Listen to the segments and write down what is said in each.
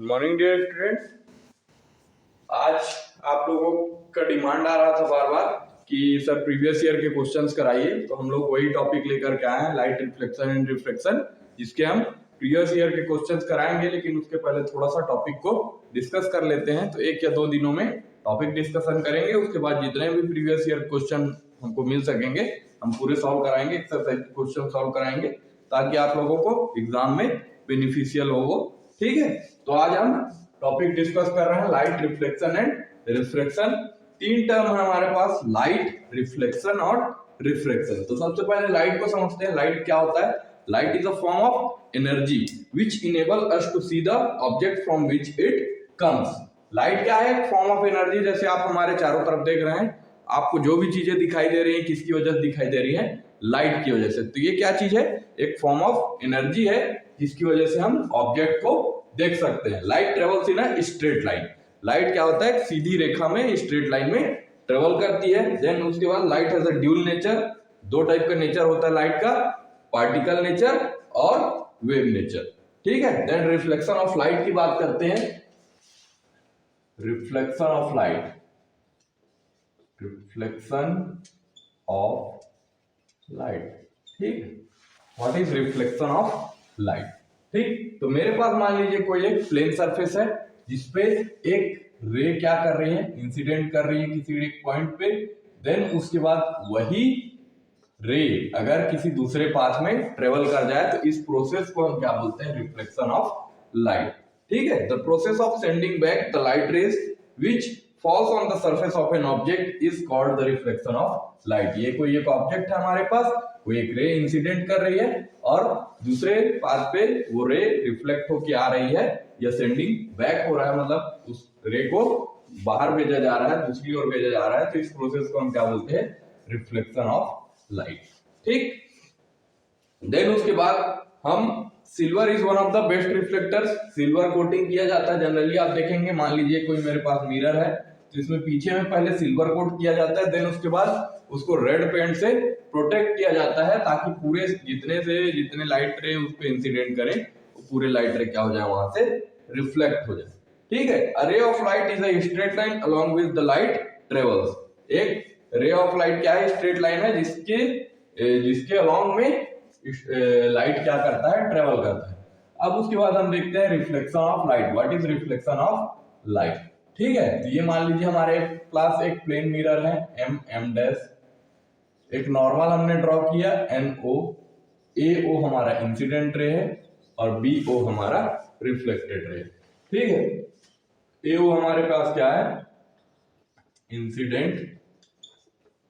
Good morning dear students. आज आप लोगों का डिमांड आ रहा था बार बार कि सर प्रीवियस ईयर के क्वेश्चंस कराइए, तो हम लोग वही टॉपिक लेकर के आए हैं, लाइट रिफ्लेक्शन एंड रिफ्रैक्शन, जिसके हम प्रीवियस ईयर के क्वेश्चंस कराएंगे। लेकिन उसके पहले थोड़ा सा टॉपिक को डिस्कस कर लेते हैं। तो 1 या 2 दिनों में टॉपिक डिस्कशन करेंगे, उसके बाद जितने भी प्रीवियस ईयर क्वेश्चन हमको मिल सकेंगे हम पूरे सॉल्व कराएंगे, एक्सरसाइज क्वेश्चन सॉल्व कराएंगे, ताकि आप लोगों को एग्जाम में बेनिफिशियल हो वो। ठीक है, तो आज हम टॉपिक डिस्कस कर रहे हैं light reflection and refraction. 3 term है हमारे पास, लाइट, रिफ्लेक्शन और रिफ्रैक्शन। तो सबसे पहले लाइट को समझते हैं। लाइट क्या होता है? Light is a form of energy which enable us to see the object from which it comes. Light क्या है? एक फॉर्म ऑफ एनर्जी। जैसे आप हमारे चारों तरफ देख रहे हैं, आपको जो भी चीजें दिखाई दे रही है किसकी वजह से दिखाई दे रही है? लाइट की वजह से। तो ये क्या चीज है? एक फॉर्म ऑफ एनर्जी है जिसकी वजह से हम ऑब्जेक्ट को देख सकते हैं। Light travels in a straight line. Light क्या होता है? सीधी रेखा में, स्ट्रेट लाइन में ट्रेवल करती है। देन उसके बाद light has a dual nature. 2 type का नेचर होता है लाइट का, पार्टिकल नेचर और वेव नेचर। ठीक है। देन रिफ्लेक्शन ऑफ लाइट की बात करते हैं। Reflection of light, reflection of light. ठीक, what is reflection of light? ठीक, तो मेरे पास मान लीजिए कोई एक प्लेन सरफेस है जिसपे एक रे क्या कर रही है? इंसिडेंट कर रही है किसी एक पॉइंट पे। देन उसके बाद वही रे अगर किसी दूसरे पाथ में ट्रेवल कर जाए तो इस प्रोसेस को हम क्या बोलते हैं? Reflection of light. ठीक है, the process of sending back the light rays which falls on the surface of an object is called the reflection of light। ये कोई एक ऑब्जेक्ट है हमारे पास, कोई एक रे इंसिडेंट कर रही है और दूसरे पाथ पे वो रे रिफ्लेक्ट होके आ रही है या सेंडिंग बैक हो रहा है, मतलब उस रे को बाहर भेजा जा रहा है, दूसरी ओर भेजा जा रहा है। तो इस प्रोसेस को हम क्या बोलते हैं? Reflection of light. ठीक, देन उसके बाद हम silver is one of the best reflectors. Silver coating किया जाता है जनरली। आप देखेंगे, मान लीजिए कोई मेरे पास मिरर है तो इसमें पीछे में पहले सिल्वर कोट किया जाता है, देन उसके बाद उसको रेड पेंट से प्रोटेक्ट किया जाता है ताकि पूरे जितने लाइट रे उस पे इंसिडेंट करें वो पूरे लाइट रे क्या हो जाए? वहां से रिफ्लेक्ट हो जाए। ठीक है, a ray of light is a straight line along with the light travels. एक रे ऑफ लाइट क्या है? स्ट्रेट लाइन है जिसके अलोंग में लाइट क्या करता है? ट्रेवल करता है। अब उसके बाद हम देखते हैं reflection of light. What is reflection of light? ठीक है, तो ये मान लीजिए हमारे पास एक प्लेन मिरर है एम डैश, एक नॉर्मल हमने ड्रॉ किया NO, AO हमारा इंसिडेंट रे है और BO हमारा रिफ्लेक्टेड रे। ठीक है, AO हमारे पास क्या है? Incident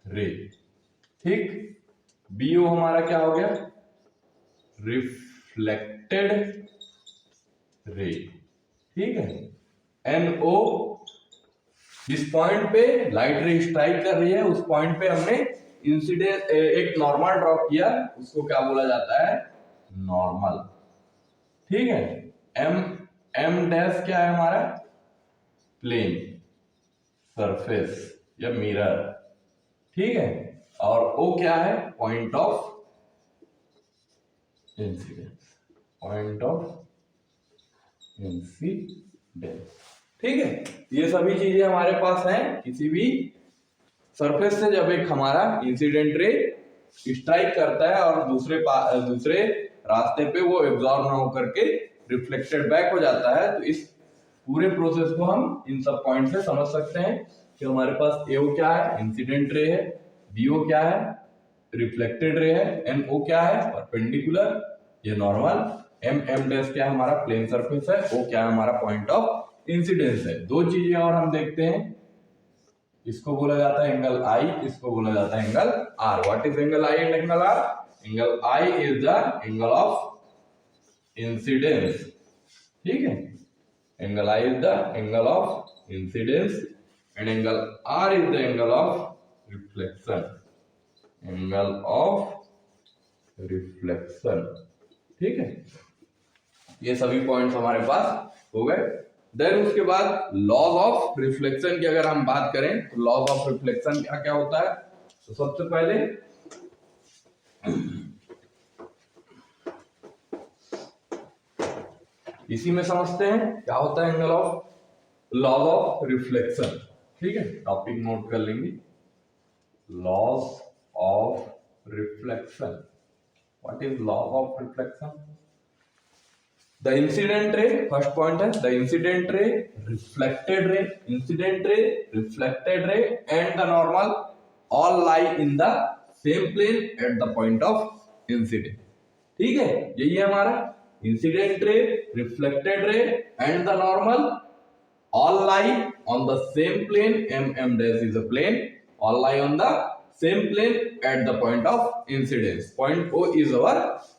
ray. ठीक, BO हमारा क्या हो गया? Reflected ray. ठीक है, NO जिस पॉइंट पे लाइट रे स्ट्राइक कर रही है उस पॉइंट पे हमने इंसिडेंट एक नॉर्मल ड्रॉ किया, उसको क्या बोला जाता है? नॉर्मल। ठीक है, M डैश क्या है हमारा? प्लेन सरफेस या मिरर। ठीक है, और O क्या है? Point of incidence, point of incidence. ठीक है, ये सभी चीजें हमारे पास हैं। किसी भी सरफेस से जब एक हमारा इंसिडेंट रे स्ट्राइक करता है और दूसरे रास्ते पे वो एब्जॉर्ब ना होकर के रिफ्लेक्टेड बैक हो जाता है, तो इस पूरे प्रोसेस को हम इन सब पॉइंट से समझ सकते हैं कि हमारे पास AO क्या है? इंसिडेंट रे है, BO क्या है? रिफ्लेक्टेड रे है, NO क्या है? परपेंडिकुलर ये नॉर्मल, M डैश क्या है? हमारा प्लेन सरफेस है, O क्या है? हमारा पॉइंट ऑफ इंसिडेंस है। 2 चीजें और हम देखते हैं, इसको बोला जाता है एंगल I, इसको बोला जाता है angle R। What is angle I and angle R? Angle I is the angle of incidence. ठीक है, angle I is the angle of incidence and angle R is the angle of reflection, angle of reflection. ठीक है, ये सभी points हमारे पास हो गए। Then उसके बाद लॉज ऑफ रिफ्लेक्शन की अगर हम बात करें तो लॉज ऑफ रिफ्लेक्शन क्या क्या होता है? तो सबसे पहले इसी में समझते हैं क्या होता है angle of laws of reflection. ठीक है, टॉपिक नोट कर लेंगे। Laws of reflection, what is laws of reflection? The incident ray, first point है the incident ray, reflected ray, incident ray, reflected ray and the normal all lie in the same plane at the point of incident. ठीक है, यही है हमारा incident ray, reflected ray and the normal all lie on the same plane, mm dash is a plane, all lie on the same plane at the point of incidence, point O is our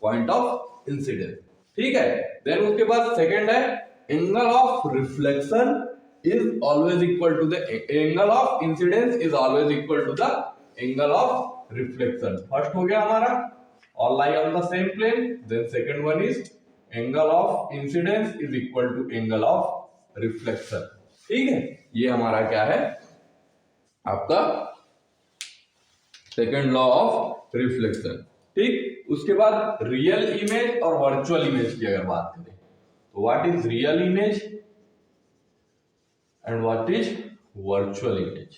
point of incidence। ठीक है, then उसके बाद second है angle of reflection is always equal to the angle of incidence is always equal to the angle of reflection। First हो गया हमारा all lie on the same plane, then second one is angle of incidence is equal to angle of reflection. ठीक है, ये हमारा क्या है आपका सेकंड लॉ ऑफ रिफ्लेक्शन। ठीक, उसके बाद रियल इमेज और वर्चुअल इमेज की अगर बात करें तो what is real image and what is virtual image?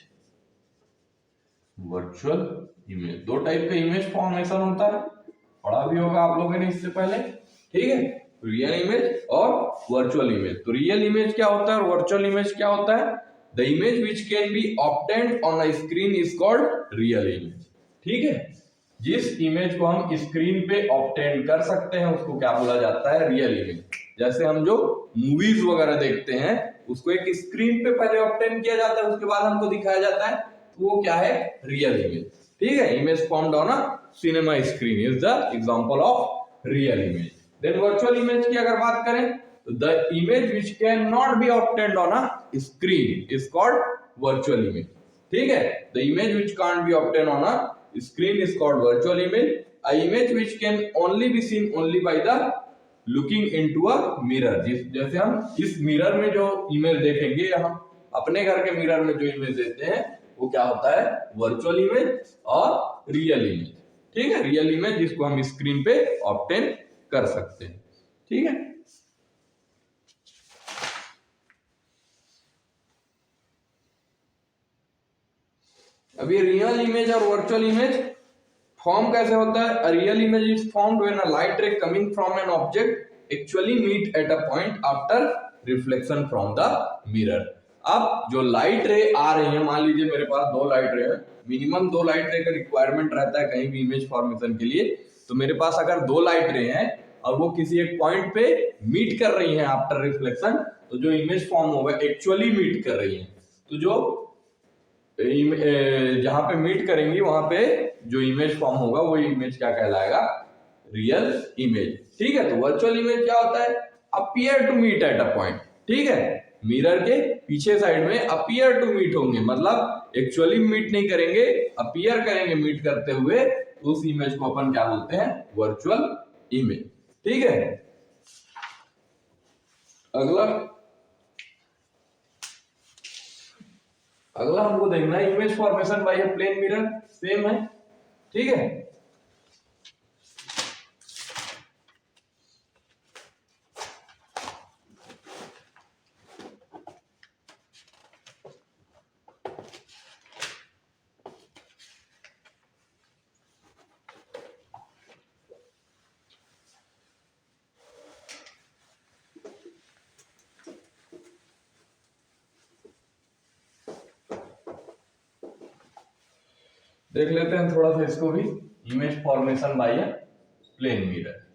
Virtual image, दो टाइप का इमेज फॉर्मेशन होता है, पढ़ा भी होगा आप लोगों ने इससे पहले। ठीक है, रियल इमेज और वर्चुअल इमेज। तो रियल इमेज क्या होता है और वर्चुअल इमेज क्या होता है? The image which can be obtained on a screen is called real image. ठीक है, जिस इमेज को हम स्क्रीन पे ऑब्टेन कर सकते हैं उसको क्या बोला जाता है? Real image. जैसे हम जो मूवीज वगैरह देखते हैं उसको एक स्क्रीन पे पहले ऑब्टेन किया जाता है, उसके बाद हमको दिखाया जाता है, तो वो क्या है? Real image. ठीक है, image formed on a cinema screen is the example of real image. Then virtual image की अगर बात करें तो the image which can not be obtained on a screen is called virtual image. ठीक है, the image which can't be obtained on a screen is called virtual image, a image which can only be seen only by the looking into a mirror। जैसे हम इस mirror में जो image देखेंगे, हम अपने घर के मिरर में जो इमेज देते हैं वो क्या होता है? वर्चुअल इमेज और रियल इमेज। ठीक है, रियल इमेज जिसको हम स्क्रीन पे ऑब्टेन कर सकते हैं। ठीक है, अब ये रियल इमेज और वर्चुअल इमेज फॉर्म कैसे होता है? A real image is formed when a light ray coming from an object actually meet at a point after reflection from the mirror. अब जो लाइट रे आ रही है, मान लीजिए मेरे पास दो लाइट रे है, मिनिमम दो लाइट रे का रिक्वायरमेंट रहता है कहीं भी इमेज फॉर्मेशन के लिए। तो मेरे पास अगर दो लाइट रे हैं और वो किसी एक पॉइंट पे मीट कर रही हैं आफ्टर रिफ्लेक्शन, तो जो इमेज फॉर्म होगा एक्चुअली मीट कर रही है, तो जो जहां पे मीट करेंगी वहां पे जो इमेज फॉर्म होगा वो इमेज क्या कहलाएगा? Real image. ठीक है, तो वर्चुअल इमेज क्या होता है? Appear to meet at a point. ठीक है, मिरर के पीछे साइड में अपीयर टू मीट होंगे, मतलब एक्चुअली मीट नहीं करेंगे, अपीयर करेंगे मीट करते हुए, तो उस इमेज को अपन क्या बोलते हैं? Virtual image. ठीक है, अगला हमको देखना है image formation by a plane mirror. Same है। ठीक है, देख लेते हैं थोड़ा सा इसको भी। Image formation by a plane mirror.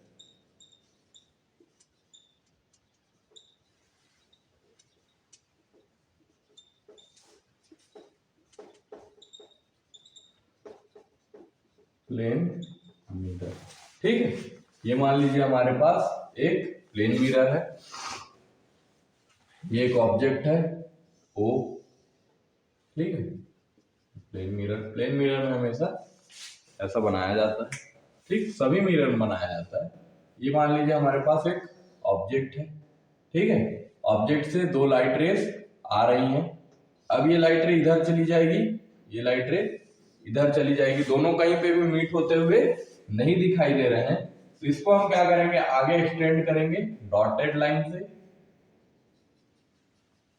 Plane mirror, ठीक है, ये मान लीजिए हमारे पास एक प्लेन मिरर है, ये एक ऑब्जेक्ट है ओ। ठीक है, प्लेन मिरर में हमेशा ऐसा बनाया जाता है। ठीक, सभी मिरर में बनाया जाता है। ये मान लीजिए हमारे पास एक ऑब्जेक्ट है। ठीक है, ऑब्जेक्ट से दो लाइट रेस आ रही हैं। अब ये लाइट रे इधर चली जाएगी, ये लाइट रे इधर चली जाएगी, दोनों कहीं पे भी मीट होते हुए नहीं दिखाई दे रहे हैं, तो इसको हम क्या करेंगे, आगे एक्सटेंड करेंगे डॉटेड लाइन से।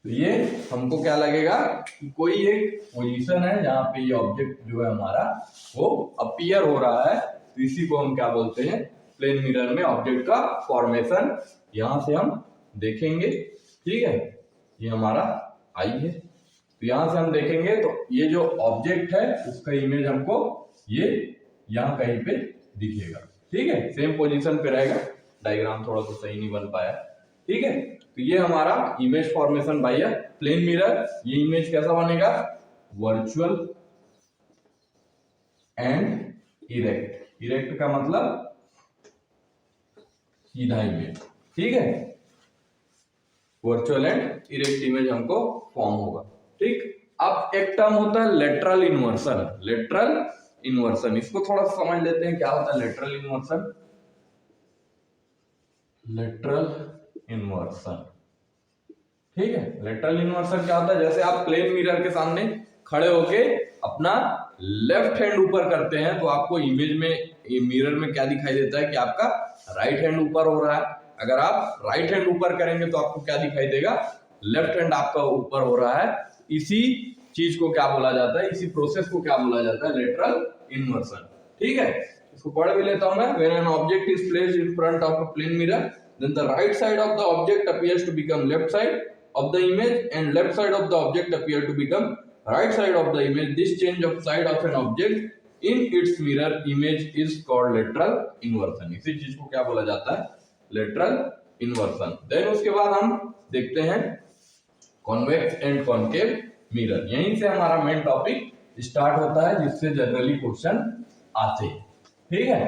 तो ये हमको क्या लगेगा कि कोई एक पोजीशन है जहां पे ये ऑब्जेक्ट जो है हमारा वो अपीयर हो रहा है, तो इसी को हम क्या बोलते हैं, प्लेन मिरर में ऑब्जेक्ट का फॉर्मेशन यहां से हम देखेंगे। ठीक है, ये हमारा आई है, तो यहां से हम देखेंगे तो ये जो ऑब्जेक्ट है उसका इमेज हमको ये यहाँ कहीं पे दिखेगा। ठीक है, सेम पोजीशन पे रहेगा, डायग्राम थोड़ा सा सही नहीं बन पाया। ठीक है, तो ये हमारा image formation by a plane mirror. ये इमेज कैसा बनेगा, वर्चुअल एंड इरेक्ट। इरेक्ट का मतलब सीधा इमेज। ठीक है, वर्चुअल एंड इरेक्ट इमेज हमको फॉर्म होगा। ठीक, अब एक टर्म होता है लेटरल इन्वर्सन। लेटरल इन्वर्सन, इसको थोड़ा समझ लेते हैं क्या होता है लेटरल इन्वर्सन। लेटरल इन्वर्सन, ठीक है, लेटरल इन्वर्सन क्या होता है, जैसे आप प्लेन मिरर के सामने खड़े होके अपना लेफ्ट हैंड ऊपर करते हैं तो आपको इमेज में, मिरर में क्या दिखाई देता है कि आपका राइट हैंड ऊपर हो रहा है। अगर आप राइट हैंड ऊपर करेंगे तो आपको क्या दिखाई देगा, लेफ्ट हैंड आपका ऊपर हो रहा है। इसी चीज को क्या बोला जाता है, इसी प्रोसेस को क्या बोला जाता है, लेटरल इन्वर्सन। ठीक है, इसको पढ़ भी लेता हूं मैं। When an object is placed in front of a plane mirror, then the right side of the object appears to become left side of the image and left side of the object appear to become right side of the image. This change of side of an object in its mirror image is called lateral inversion. इसी चीज को क्या बोला जाता है, lateral inversion. Then उसके बाद हम देखते हैं convex and concave mirror. यहीं से हमारा मेन टॉपिक स्टार्ट होता है जिससे जनरली क्वेश्चन आते हैं। ठीक है,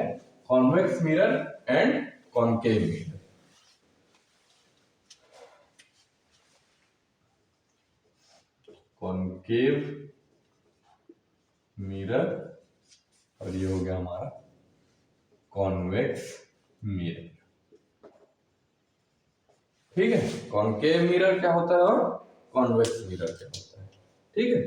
convex mirror and concave mirror। Concave mirror और ये हो गया हमारा कॉन्वेक्स मिरर। ठीक है, कॉनकेव मिरर क्या होता है और कॉन्वेक्स मिरर क्या होता है। ठीक है,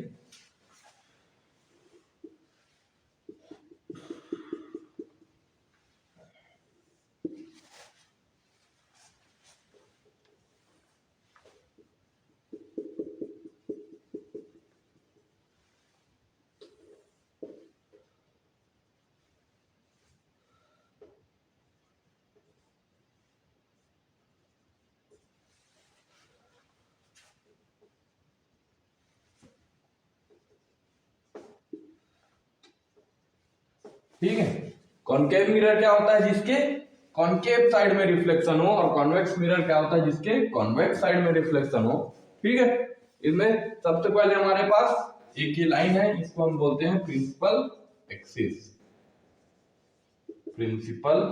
ठीक है, कॉनकेव मिरर क्या होता है, जिसके कॉनकेव साइड में रिफ्लेक्शन हो, और कॉन्वेक्स मिरर क्या होता है, जिसके कॉन्वेक्स साइड में रिफ्लेक्शन हो। ठीक है, इसमें सबसे पहले हमारे पास एक ही लाइन है, इसको हम बोलते हैं प्रिंसिपल एक्सिस। प्रिंसिपल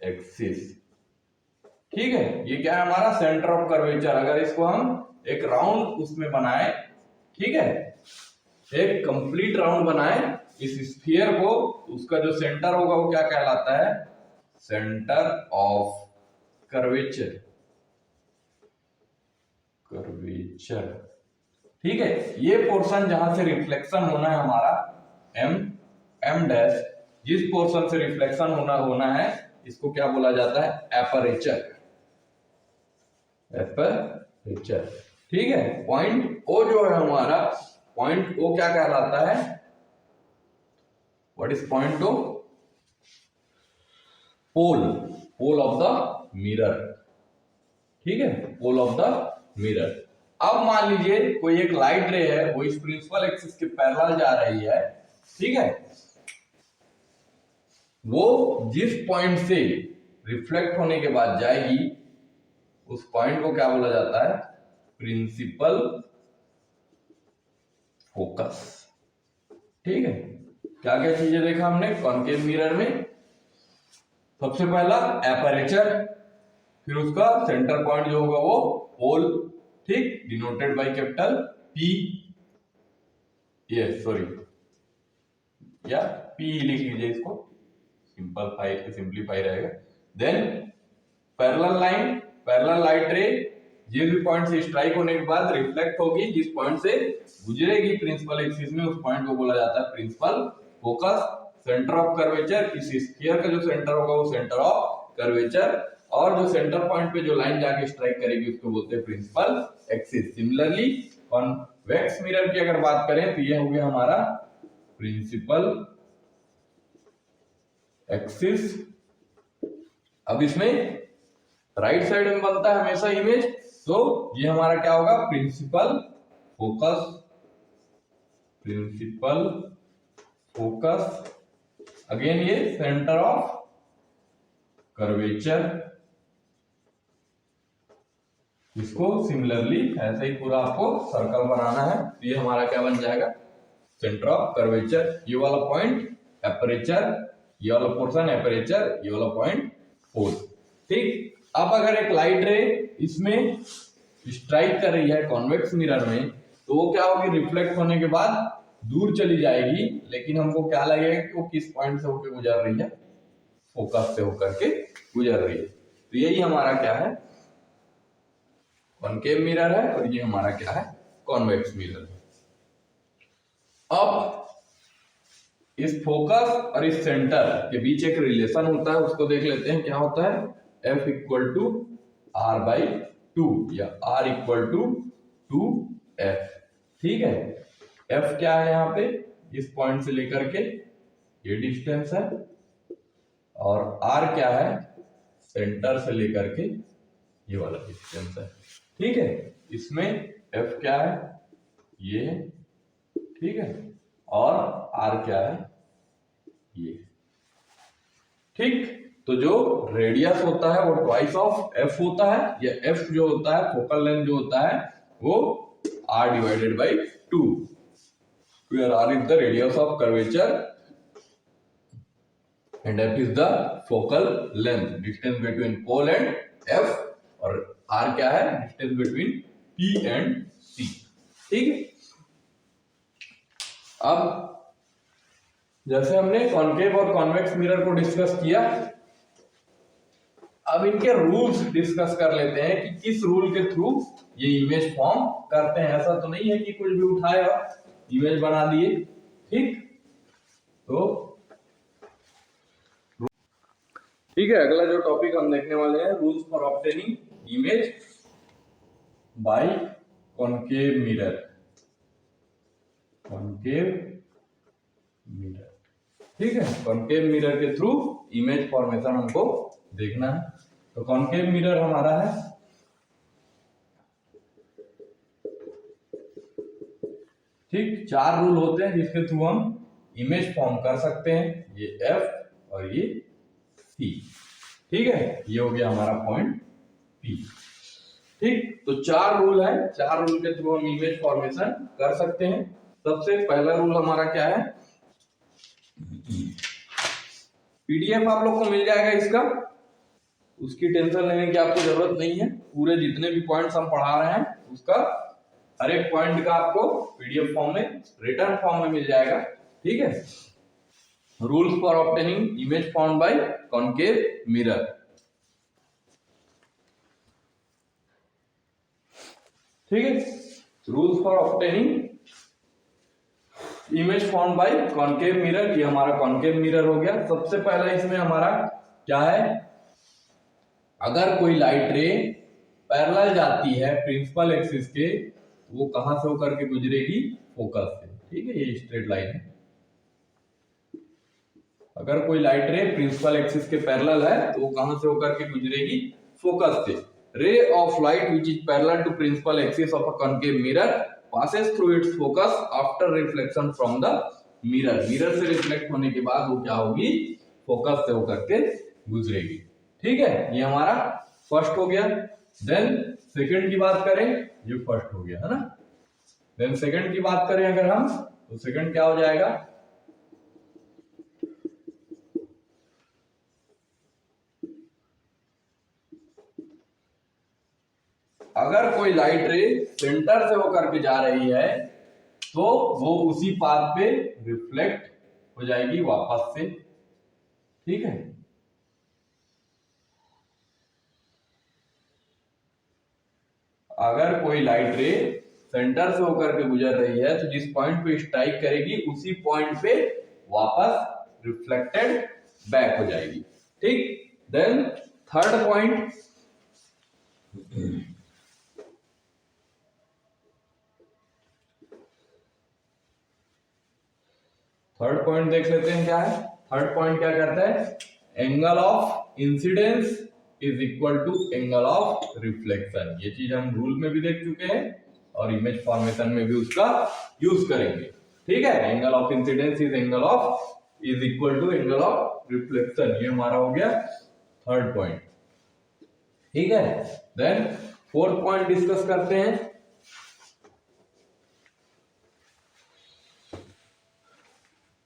एक्सिस, ठीक है, ये क्या है हमारा सेंटर ऑफ कर्वेचर। अगर इसको हम एक राउंड उसमें बनाए, ठीक है, एक कंप्लीट राउंड बनाए इस स्फीयर को, उसका जो सेंटर होगा वो क्या कहलाता है, सेंटर ऑफ कर्वेचर। कर्वेचर, ठीक है, ये पोर्शन जहां से रिफ्लेक्शन होना है हमारा एम डैश, जिस पोर्शन से रिफ्लेक्शन होना है इसको क्या बोला जाता है, एपरेचर। एपरेचर, ठीक है, पॉइंट ओ जो है हमारा, पॉइंट ओ क्या कहलाता है, what is point O, pole, pole of the mirror. ठीक है, पोल ऑफ द मिरर। अब मान लीजिए कोई एक लाइट रे है, वो इस प्रिंसिपल एक्सिस के पैरेलल जा रही है। ठीक है, वो जिस पॉइंट से रिफ्लेक्ट होने के बाद जाएगी उस पॉइंट को क्या बोला जाता है, प्रिंसिपल फोकस। ठीक है, क्या क्या चीजें देखा हमने कॉनकेव मिरर में, सबसे पहला एपरेचर, फिर उसका सेंटर पॉइंट जो होगा वो पोल, ठीक, डिनोटेड बाय कैपिटल पी, ये सॉरी या पी लिख लीजिए, इसको सिंपलीफाई रहेगा। Then parallel line, parallel light ray जिस भी पॉइंट से स्ट्राइक होने के बाद रिफ्लेक्ट होगी, जिस पॉइंट से गुजरेगी प्रिंसिपल एक्सिस में, उस पॉइंट को बोला जाता है principal focus. Centre of curvature, इस स्फीयर का जो सेंटर होगा वो सेंटर ऑफ कर्वेचर, और जो सेंटर पॉइंट पे जो लाइन जाके स्ट्राइक करेगी उसको बोलते हैं principal axis. Similarly convex mirror की अगर बात करें तो ये हो गया हमारा प्रिंसिपल एक्सिस। अब इसमें राइट साइड में बनता है हमेशा इमेज, तो ये हमारा क्या होगा principal focus, principal focus. Again ये सेंटर ऑफ कर्वेचर, इसको सिमिलरली ऐसे ही पूरा आपको सर्कल बनाना है, तो ये हमारा क्या बन जाएगा सेंटर ऑफ कर्वेचर। ये वाला पॉइंट एपरेचर, ये वाला पोर्शन एपरेचर, ये वाला पॉइंट फोर्स। ठीक, अब अगर एक लाइट रे इसमें स्ट्राइक कर रही है कॉन्वेक्स मिरर में, तो वो क्या होगी रिफ्लेक्ट होने के बाद दूर चली जाएगी, लेकिन हमको क्या लगेगा कि वो किस पॉइंट से होकर गुजर रही है, फोकस से होकर के गुजर रही है। तो यही हमारा क्या है कॉनकेव मिरर है, और ये हमारा क्या है कॉन्वेक्स मिरर है। अब इस फोकस और इस सेंटर के बीच एक रिलेशन होता है, उसको देख लेते हैं क्या होता है। F equal to R by two या R इक्वल टू 2F। ठीक है, F क्या है यहाँ पे इस पॉइंट से लेकर के ये डिस्टेंस है, और R क्या है सेंटर से लेकर के ये वाला डिस्टेंस है। ठीक है, इसमें F क्या है ये है, ठीक है, और R क्या है ये। ठीक, तो जो रेडियस होता है वो ट्वाइस ऑफ F होता है, या F जो होता है फोकल लेंथ जो होता है वो R divided by 2, where R is the radius of curvature and F is the focal length, distance between pole and F, और R क्या है distance between P and C। ठीक है, अब जैसे हमने कॉनकेव और कॉन्वेक्स मिरर को डिस्कस किया, अब इनके रूल्स डिस्कस कर लेते हैं कि किस रूल के थ्रू ये इमेज फॉर्म करते हैं। ऐसा तो नहीं है कि कुछ भी उठाए और इमेज बना दिए। ठीक, तो ठीक है, अगला जो टॉपिक हम देखने वाले हैं rules for obtaining image by concave mirror. Concave mirror, ठीक है, कॉनकेव मिरर के थ्रू इमेज फॉर्मेशन हमको देखना है। तो कॉनकेव मिरर हमारा है, ठीक, 4 रूल होते हैं जिसके थ्रू हम इमेज फॉर्म कर सकते हैं, ये F और ये C। ठीक है, ये हो गया हमारा पॉइंट P। ठीक, तो 4 रूल है, 4 रूल के थ्रू हम इमेज फॉर्मेशन कर सकते हैं। सबसे पहला रूल हमारा क्या है, PDF आप लोग को मिल जाएगा इसका, उसकी टेंशन लेने की आपको जरूरत नहीं है। पूरे जितने भी पॉइंट्स हम पढ़ा रहे हैं उसका हर एक पॉइंट का आपको PDF फॉर्म में रिटर्न फॉर्म में मिल जाएगा। ठीक है, rules for obtaining image form by concave mirror. ठीक है, rules for obtaining image form by concave mirror, ये हमारा कॉनकेव मिरर हो गया। सबसे पहला इसमें हमारा क्या है, अगर कोई लाइट रे पैरेलल जाती है प्रिंसिपल एक्सिस के, वो कहां से होकर के गुजरेगी फोकस से। ठीक है, ये स्ट्रेट लाइन है। अगर कोई लाइट रे प्रिंसिपल एक्सिस के पैरेलल है तो वो कहां से होकर के गुजरेगी फोकस से। Ray of light which is parallel to principal axis of a concave mirror passes through its focus after reflection from the mirror। Mirror से रिफ्लेक्ट होने के बाद वो क्या होगी फोकस से होकर के गुजरेगी। ठीक है, ये हमारा फर्स्ट हो गया। देन सेकंड की बात करें, ये फर्स्ट हो गया है ना। देन सेकंड की बात करें अगर हम, तो सेकंड क्या हो जाएगा, अगर कोई लाइट रे सेंटर से होकर के जा रही है तो वो उसी पाथ पे रिफ्लेक्ट हो जाएगी वापस से। ठीक है, अगर कोई लाइट रे सेंटर से होकर के गुजर रही है तो जिस पॉइंट पे स्ट्राइक करेगी उसी पॉइंट पे वापस रिफ्लेक्टेड बैक हो जाएगी। ठीक, then third point, third point देख लेते हैं क्या है। थर्ड पॉइंट क्या कहता है, angle of incidence is equal to angle of reflection. ये चीज हम रूल में भी देख चुके हैं और इमेज फॉर्मेशन में भी उसका यूज करेंगे। ठीक है, angle of incidence is equal to angle of reflection, ये हमारा हो गया थर्ड पॉइंट। ठीक है, देन फोर्थ पॉइंट डिस्कस करते हैं।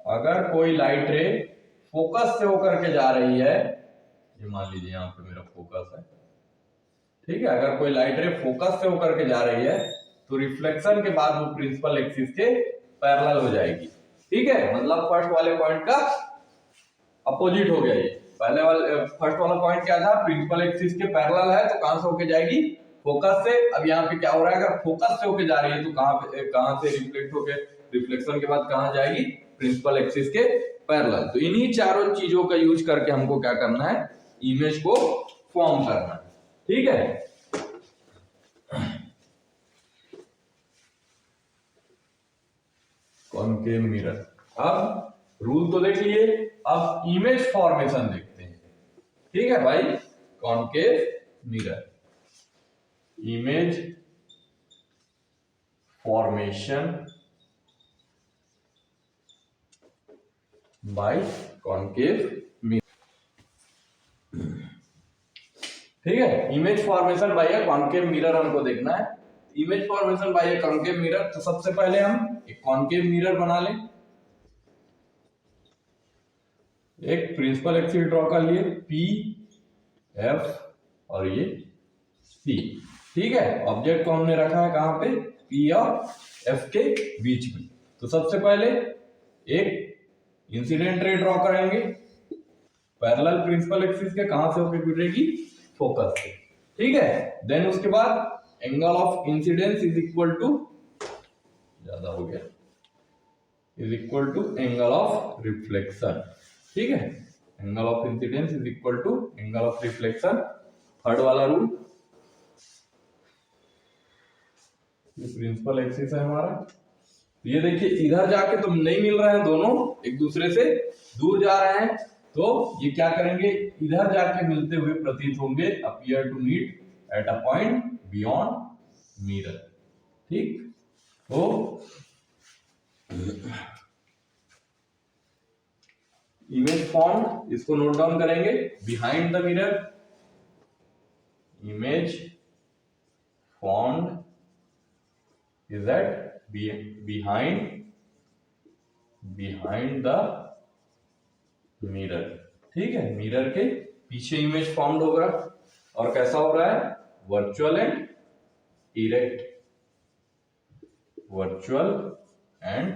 अगर कोई लाइट रे फोकस से होकर के जा रही है, ये मान लीजिए यहाँ पे मेरा फोकस है, ठीक है, अगर कोई लाइट रे फोकस से होकर के जा रही है तो रिफ्लेक्शन के बाद वो प्रिंसिपल एक्सिस के पैरेलल हो जाएगी। ठीक है, मतलब फर्स्ट वाले पॉइंट का अपोजिट हो गया ये। पहले वाले फर्स्ट वाला पॉइंट क्या था, प्रिंसिपल एक्सिस के पैरेलल है तो कहां से होके जाएगी, फोकस से। अब यहाँ पे क्या हो रहा है, अगर फोकस से होके जा रही है तो कहां से रिफ्लेक्ट होके, रिफ्लेक्शन के बाद कहां जाएगी, प्रिंसिपल एक्सिस के पैरेलल। तो इन्हीं चारों चीजों का यूज करके हमको क्या करना है, इमेज को फॉर्म करना है। ठीक है, कॉनकेव मिरर। अब रूल तो देख लिए, अब इमेज फॉर्मेशन देखते हैं। ठीक है भाई, concave mirror, image formation bye concave mirror. ठीक है, इमेज फॉर्मेशन बाय ए कॉनकेव मिरर हमको देखना है। इमेज फॉर्मेशन बाय ए कॉनकेव मिरर, तो सबसे पहले हम एक कॉनकेव मिरर बना लें। एक प्रिंसिपल एक्सिस ड्रॉ कर लिए, पी एफ और ये सी। ठीक है, ऑब्जेक्ट को हमने रखा है कहां पे, पी और एफ के बीच में। तो सबसे पहले एक इंसिडेंट रे ड्रॉ करेंगे पैरेलल प्रिंसिपल एक्सिस के, कहां से होकर गुजरेगी, फोकस से। ठीक है, देन उसके बाद angle of incidence is equal to, ज्यादा हो गया, is equal to angle of reflection. ठीक है, angle of incidence is equal to angle of reflection. Third वाला रूल, ये प्रिंसिपल एक्सिस है हमारा। ये देखिए इधर जाके तो नहीं मिल रहे हैं, दोनों एक दूसरे से दूर जा रहे हैं, तो ये क्या करेंगे, इधर जाके मिलते हुए प्रतीत होंगे, appear to meet at a point beyond mirror. ठीक, तो इमेज फॉर्म, इसको नोट डाउन करेंगे, behind the mirror, image formed is at behind the mirror। ठीक है, मिरर के पीछे इमेज फॉर्म्ड होगा, और कैसा हो रहा है, virtual and erect, virtual and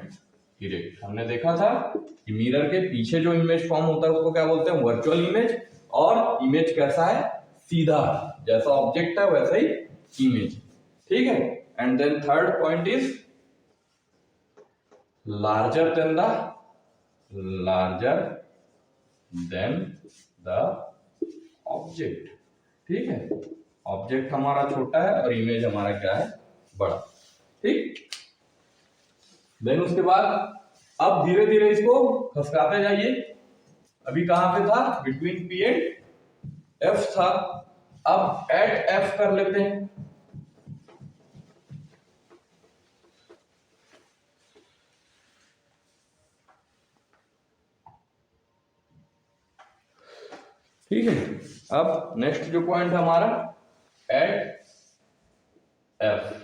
erect. हमने देखा था कि मिरर के पीछे जो इमेज फॉर्म होता है उसको क्या बोलते हैं, वर्चुअल इमेज, और इमेज कैसा है, सीधा, जैसा ऑब्जेक्ट है वैसा ही इमेज। ठीक है, and then third point is larger than the object। ठीक है, ऑब्जेक्ट हमारा छोटा है और इमेज हमारा क्या है, बड़ा। ठीक, देन उसके बाद अब धीरे धीरे इसको खसकाते जाइए। अभी कहां पे था, बिटवीन पी एंड एफ था, अब एट एफ कर लेते हैं। ठीक है, अब नेक्स्ट जो पॉइंट है हमारा, एट एफ।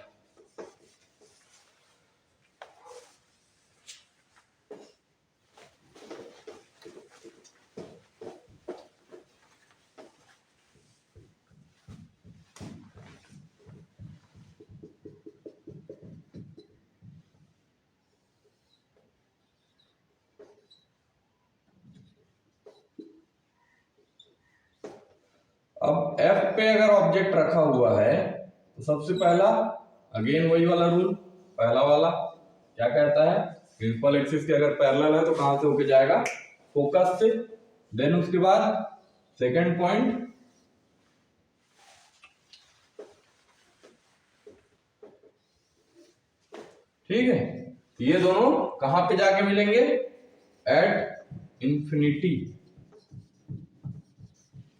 अब F पे अगर ऑब्जेक्ट रखा हुआ है तो सबसे पहला, अगेन वही वाला रूल, पहला वाला क्या कहता है, प्रिंसिपल एक्सिस के अगर पैरेलल है तो कहां से होके जाएगा, फोकस से। देन उसके बाद सेकंड पॉइंट, ठीक है, ये दोनों कहां पे जाके मिलेंगे? एट इंफिनिटी,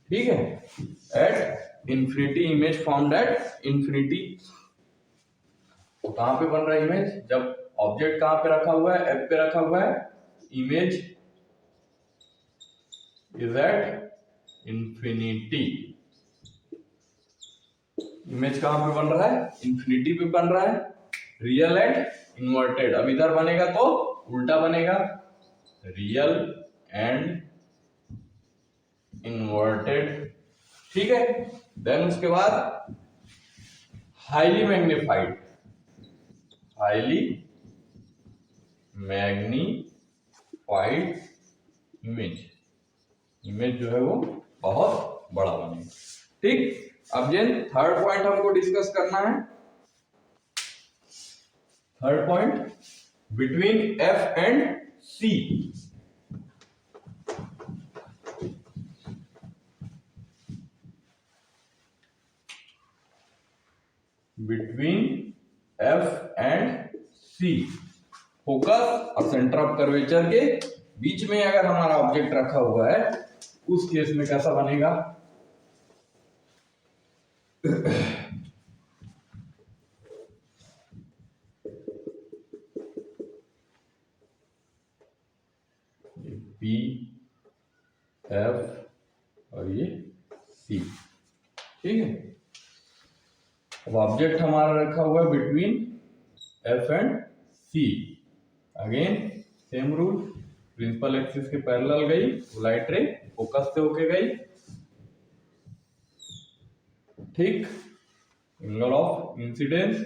ठीक है, at infinity, image formed at infinity. तो कहां पे बन रहा है इमेज? जब ऑब्जेक्ट कहां पे रखा हुआ है? एफ पे रखा हुआ है, image is at infinity. Image कहां पे बन रहा है? इंफिनिटी पे बन रहा है। रियल एंड इन्वर्टेड, अब इधर बनेगा तो उल्टा बनेगा, रियल एंड इन्वर्टेड, ठीक है। देन उसके बाद highly magnified, highly magnified image, image जो है वो बहुत बड़ा बनेगा, ठीक। अब ये थर्ड पॉइंट हमको डिस्कस करना है। Third point, between F and C, between F and C, focus और सेंटर ऑफ कर्वेचर के बीच में अगर हमारा ऑब्जेक्ट रखा हुआ है, उस केस में कैसा बनेगा? बी, एफ और ये सी, ठीक है। अब ऑब्जेक्ट हमारा रखा हुआ है between F and C, again same rule, principal axis के पैरेलल गई, लाइट रे फोकस से होके गई, ठीक। Angle of incidence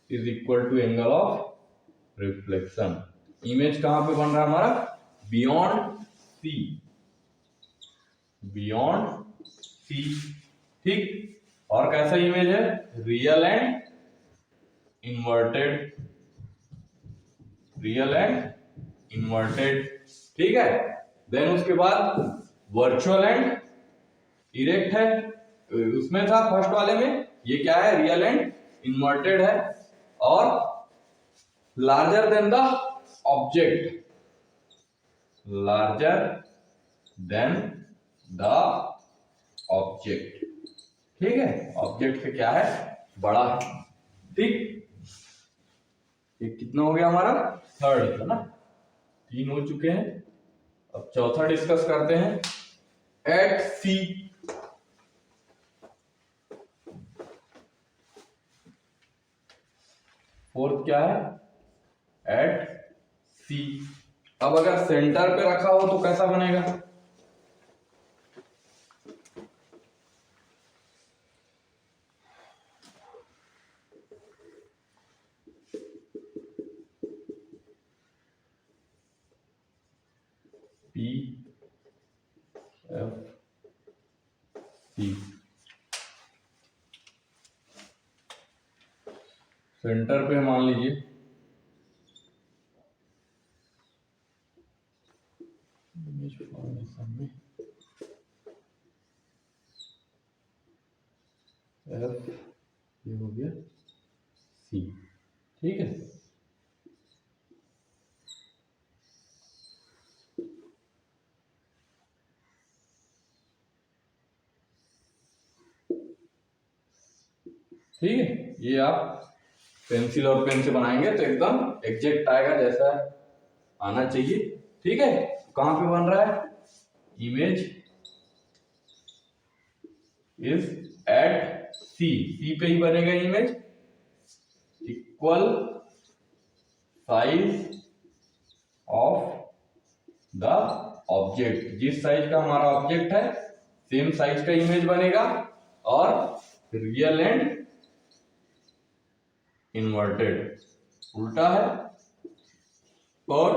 is equal to angle of reflection. Image कहां पे बन रहा है हमारा? बियॉन्ड सी, बियॉन्ड सी, ठीक। और कैसा इमेज है? Real and inverted, real and inverted, ठीक है। देन उसके बाद वर्चुअल एंड इरेक्ट है, उसमें था फर्स्ट वाले में, ये क्या है? रियल एंड इन्वर्टेड है। और larger than the object, larger than the object, ठीक है, ऑब्जेक्ट से क्या है? बड़ा है, ठीक। ये कितना हो गया हमारा? थर्ड है ना, 3 हो चुके हैं। अब चौथा डिस्कस करते हैं। एट सी, फोर्थ क्या है? एट सी। अब अगर सेंटर पे रखा हो तो कैसा बनेगा? पी एफ सी, सेंटर पे मान लीजिए इमेज फॉर्मेशन में एफ, ये हो गया सी, ठीक है। ठीक है, ये आप पेंसिल और पेन से बनाएंगे तो एकदम एग्जैक्ट आएगा, जैसा आना चाहिए, ठीक है। कहां पे बन रहा है? इमेज इज एट सी, सी पे ही बनेगा image. Equal size of the object, जिस साइज का हमारा ऑब्जेक्ट है सेम साइज का इमेज बनेगा। और रियल एंड इन्वर्टेड, उल्टा है, और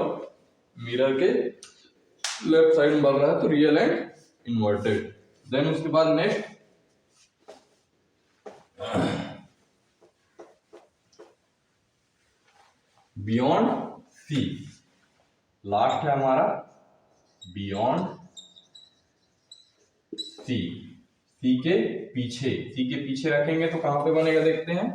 मिरर के लेफ्ट साइड में बन रहा है तो रियल एंड इन्वर्टेड। देन उसके बाद नेक्स्ट बियॉन्ड सी, लास्ट है हमारा बियॉन्ड सी, सी के पीछे, सी के पीछे रखेंगे तो कहां पे बनेगा देखते हैं।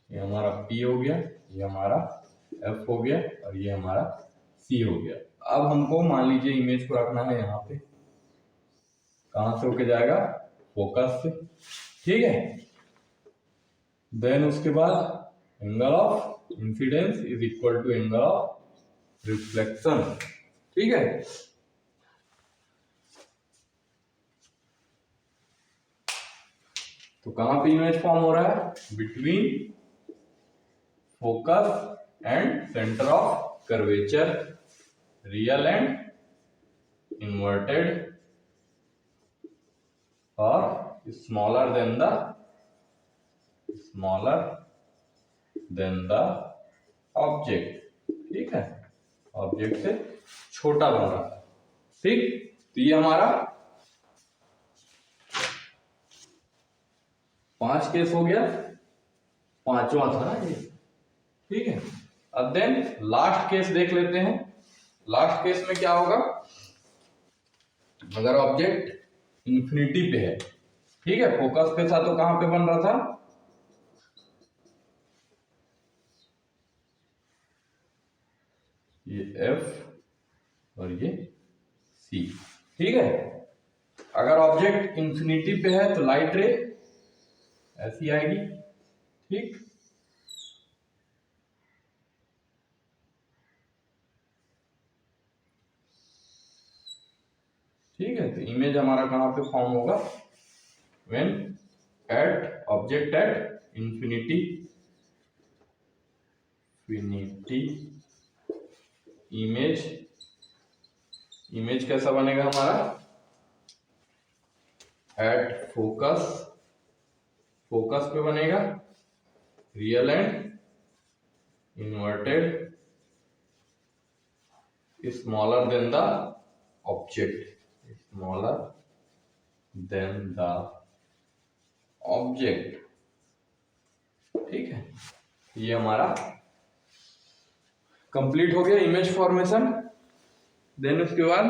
ये हमारा P हो गया, ये हमारा F हो गया और ये हमारा C हो गया। अब हमको मान लीजिए इमेज को रखना है यहाँ पे, कहां से होके जाएगा, फोकस से, ठीक है। देन उसके बाद angle of incidence is equal to angle of reflection, ठीक है। तो कहां पे इमेज फॉर्म हो रहा है, between focus and centre of curvature, real and inverted और स्मॉलर देन द ऑब्जेक्ट, ठीक है। ऑब्जेक्ट से छोटा बन रहा है, ठीक। तो ये हमारा 5 केस हो गया, 5वां था ना ये, ठीक है। अब देन लास्ट केस देख लेते हैं। लास्ट केस में क्या होगा, अगर ऑब्जेक्ट इंफिनिटी पे है, ठीक है, फोकस पे था तो कहां पे बन रहा था, ये F और ये C, ठीक है। अगर ऑब्जेक्ट इंफिनिटी पे है तो लाइट रे ऐसी आएगी, ठीक। ठीक है, तो इमेज हमारा कहां पे फॉर्म होगा, when eight object at infinity image कैसा बनेगा हमारा, एट फोकस पे बनेगा, real and inverted, smaller than the object, ठीक है। ये हमारा कंप्लीट हो गया इमेज फॉर्मेशन। देन उसके बाद